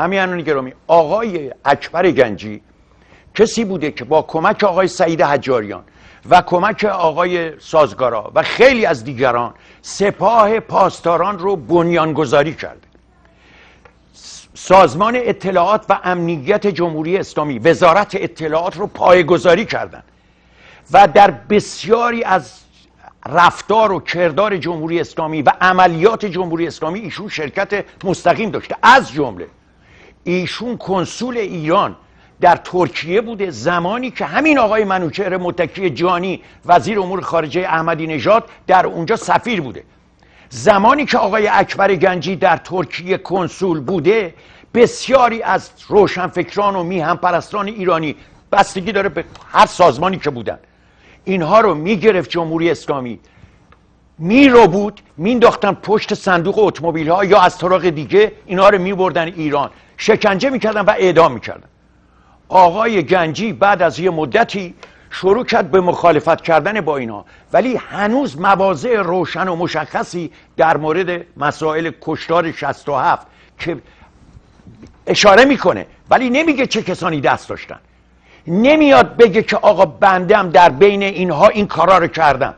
همین گرامی، آقای اکبر گنجی کسی بوده که با کمک آقای سعید حجاریان و کمک آقای سازگارا و خیلی از دیگران سپاه پاسداران رو بنیانگذاری کرده. سازمان اطلاعات و امنیت جمهوری اسلامی، وزارت اطلاعات رو پایه‌گذاری کردن و در بسیاری از رفتار و کردار جمهوری اسلامی و عملیات جمهوری اسلامی ایشون شرکت مستقیم داشته. از جمله ایشون کنسول ایران در ترکیه بوده زمانی که همین آقای منوچهر متکی جانی وزیر امور خارجه احمدی نژاد در اونجا سفیر بوده. زمانی که آقای اکبر گنجی در ترکیه کنسول بوده، بسیاری از روشنفکران و میهن پرستان ایرانی، بستگی داره به هر سازمانی که بودن، اینها رو میگرفت جمهوری اسلامی، میربود، مینداختن پشت صندوق اتومبیل ها یا از طرق دیگه اینها رو میبردن ایران، شکنجه میکردن و اعدام میکردن. آقای گنجی بعد از یه مدتی شروع کرد به مخالفت کردن با اینها، ولی هنوز مواضع روشن و مشخصی در مورد مسائل کشتار 67 که اشاره میکنه ولی نمیگه چه کسانی دست داشتن، نمیاد بگه که آقا بنده هم در بین اینها این کارا رو کردم.